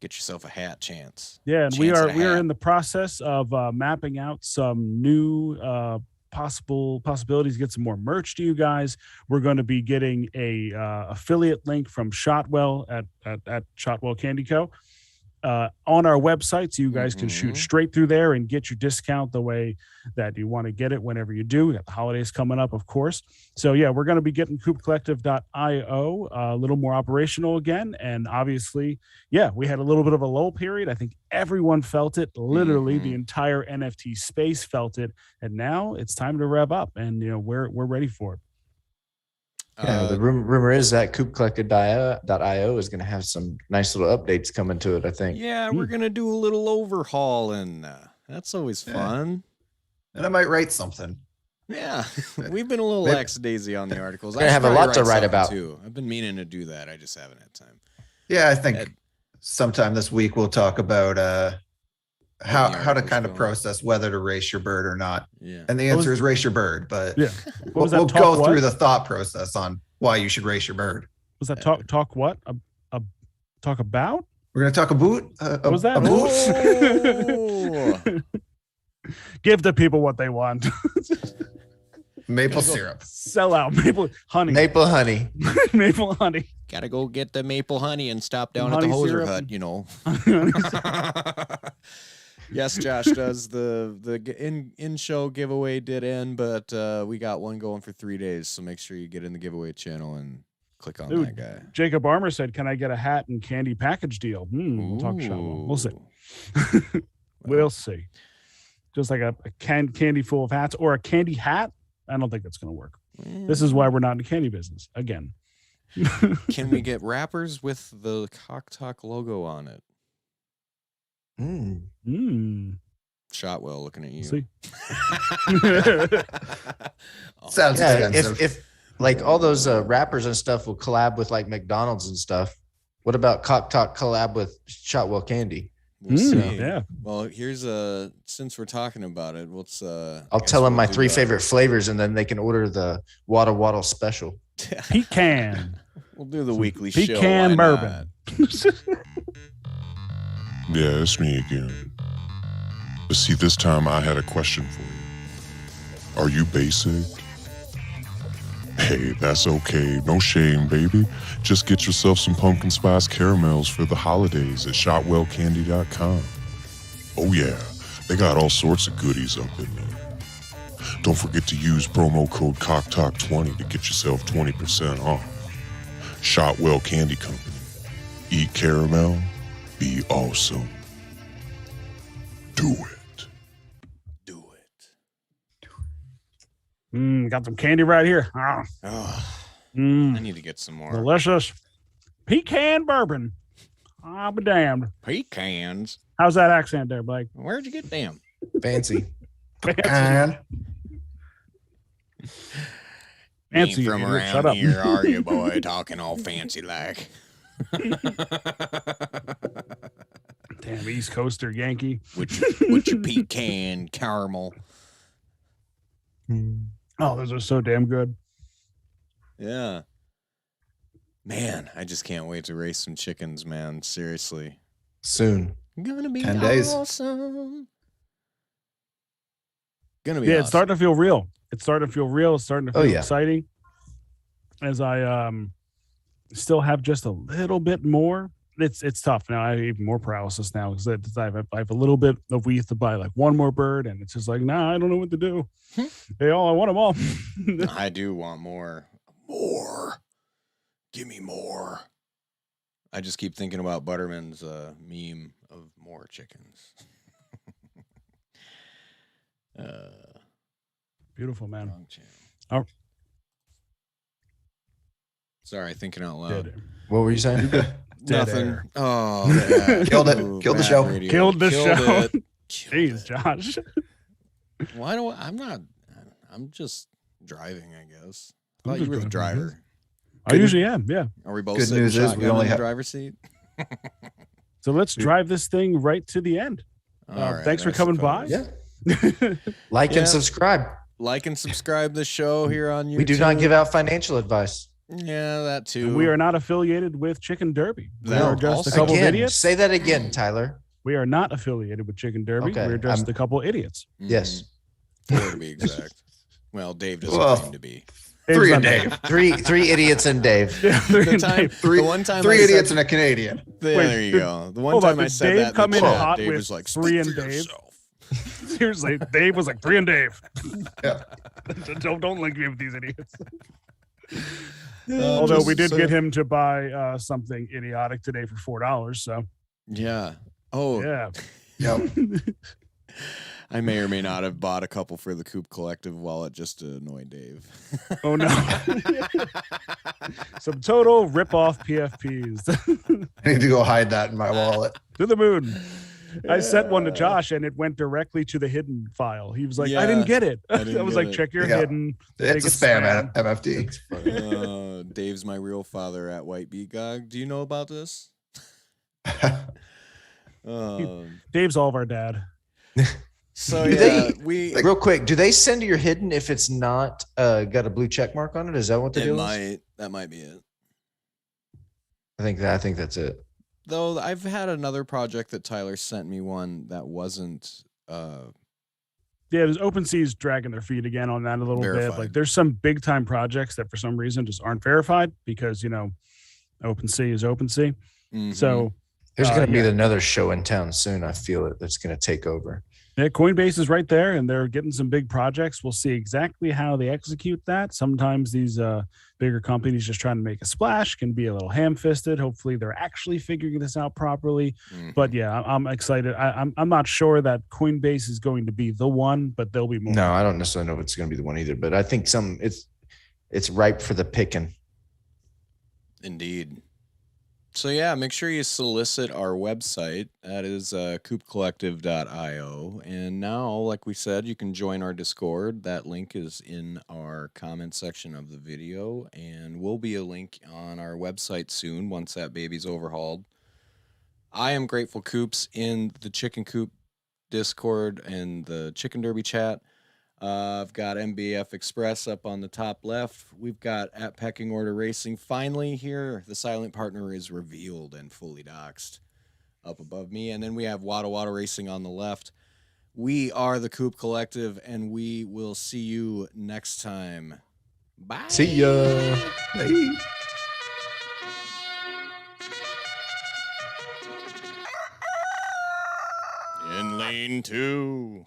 get yourself a hat chance. Yeah, and Chance we at are a hat. in the process of mapping out some new possibilities to get some more merch to you guys. We're going to be getting a affiliate link from Shotwell at Shotwell Candy Co. On our website, so you guys can shoot Mhm. straight through there and get your discount the way that you want to get it whenever you do. We got the holidays coming up, of course. So yeah, we're going to be getting coopcollective.io a little more operational again. And obviously, yeah, we had a little bit of a lull period. I think everyone felt it. Literally, the Mhm. entire NFT space felt it. And now it's time to rev up, and we're ready for it. Yeah, the rumor is that coopcollective.io is going to have some nice little updates coming to it, I think. Yeah, we're gonna do a little overhaul, and that's always fun. And I might write something. Yeah, we've been a little Maybe- laxdaisy on the articles. Gonna I have should a probably lot to write something, about. too. I've been meaning to do that. I just haven't had time. Yeah, I think Ed. sometime this week we'll talk about how to articles kind of going. process whether to race your bird or not. Yeah. And the What was- answer is race your bird, but Yeah. What was that? we'll Talk go what? through the thought process on why you should race your bird. Was that talk what? Talk about? We're going to talk about What was that? Oh. Give the people what they want. maple syrup. Sell out maple honey. Maple honey. Maple honey. Gotta go get the maple honey and stop down at Honey the hoser syrup. hut, Yes, Josh does. The in-show giveaway did end, but we got one going for 3 days. So make sure you get in the giveaway channel and click on Dude, that guy. Jacob Armour said, "Can I get a hat and candy package deal?" We'll talk Shotwell. We'll see. Ooh. We'll see. Just like a candy full of hats or a candy hat. I don't think that's going to work. This is why we're not in the candy business again. Can we get wrappers with the Cock Talk logo on it? Shotwell looking at you. See. Sounds Yeah, expensive. if like all those rappers and stuff will collab with like McDonald's and stuff, what about Cock Talk collab with Shotwell Candy? We'll see. Yeah. Well, here's since we're talking about it, let's I'll tell them my 3 favorite flavors, and then they can order the Waddle Waddle special. Pecan. We'll do the weekly show. Pecan why bourbon. Yeah, it's me again. But see, this time I had a question for you. Are you basic? Hey, that's okay. No shame, baby. Just get yourself some pumpkin spice caramels for the holidays at shotwellcandy.com. Oh yeah, they got all sorts of goodies up in there. Don't forget to use promo code COCKTALK20 to get yourself 20% off. Shotwell Candy Company. Eat caramel, be awesome. Do it. Do it. Got some candy right here. Ah, Oh, I mm, need to get some more delicious pecan bourbon. I'll be damned. pecans. How's that accent there, Blake? Where'd you get them? Fancy. And Fancy, Ain't from you idiot. Shut around up. here, are you, boy? Talking all fancy like. Damn, East Coaster Yankee. With your pecan caramel. Oh, those are so damn good. Yeah. Man, I just can't wait to raise some chickens, man. Seriously. Soon. Gonna be 10 days. awesome. Gonna be Yeah, awesome. it's starting to feel real. It's starting to feel real. It's starting to feel Oh, yeah. exciting. As I still have just a little bit more. It's tough now. I have even more paralysis now because I have a little bit of weed to buy like one more bird, and it's just like, nah, I don't know what to do. Hey, I want them all. I do want more. More. Give me more. I just keep thinking about Butterman's meme of more chickens. Beautiful, man. Wrong channel. Oh. Sorry, thinking out loud. Dead. What were you saying? Dead Nothing. air. Oh, bad. Killed it. Ooh, Killed the bad show. radio. Killed the show. it. Killed Jeez, it. Josh. Why do I'm not? I'm just driving, I guess. I I'm thought you just were the driving, driver. I usually am. Yeah. Are we both Good sitting news is we shotgun only in the have- driver's seat? So let's drive this thing right to the end. All right, Thanks for I coming by. suppose. Yeah. Like Yeah. and subscribe. Like and subscribe the show here on YouTube. We do not give out financial advice. Yeah, that too. And we are not affiliated with Chicken Derby. We No, are just a also- couple of Again, idiots. say that again, Tyler. We are not affiliated with Chicken Derby. Okay, We're just I'm- a couple idiots. Yes. 4 to be exact. Well, Dave doesn't Well, claim to be. Three and Dave's Dave. Three idiots and Dave. on- Yeah, three The and time, Dave. Three- the one time Three I idiots said, and a Canadian. there Wait, you did- go. The one hold on, time I did said Dave that, in come the in chat, hot Dave with was like, three "Speak and for Dave"? yourself." Seriously, Dave was like 3 and Dave. Yeah. don't link me with these idiots. Uh, Although just we did so- get him to buy something idiotic today for $4. So Yeah. Oh, yeah. Yep. I may or may not have bought a couple for the Coop Collective wallet just to annoy Dave. Oh no. Some total rip-off PFPs. I need to go hide that in my wallet. To the moon. I sent one to Josh and it went directly to the hidden file. He was like, I didn't get it. I didn't I was get like, it. check your Yeah. hidden. It's a Think spam, MFD. Dave's my real father at White Beat Gog. Do you know about this? Dave's all of our dad. So Do yeah, they- we Real quick, do they send your hidden if it's not got a blue check mark on it? Is that what the deal is? that might be it. I think that's it. Though I've had another project that Tyler sent me one that wasn't Yeah, there's OpenSea's dragging their feet again on that a little bit. Verified. Like there's some big time projects that for some reason just aren't verified because OpenSea is OpenSea. Mhm. So There's going to be yeah. another show in town soon. I feel it. That's going to take over. yeah, Coinbase is right there and they're getting some big projects. We'll see exactly how they execute that. Sometimes these bigger companies just trying to make a splash can be a little ham-fisted. Hopefully they're actually figuring this out properly. Mhm. But yeah, I'm excited. I'm not sure that Coinbase is going to be the one, but there'll be more. No, I don't necessarily know if it's going to be the one either, but I think it's ripe for the picking. Indeed. So yeah, make sure you solicit our website. That is coopcollective.io. And now, like we said, you can join our Discord. That link is in our comment section of the video, and will be a link on our website soon once that baby's overhauled. I am Grateful Coops in the Chicken Coop Discord and the Chicken Derby chat. I've got MBF Express up on the top left. We've got at Pecking Order Racing. Finally here, the silent partner is revealed and fully doxed up above me. And then we have Wada Wada Racing on the left. We are the Coop Collective, and we will see you next time. Bye. See ya. Hey. In lane 2.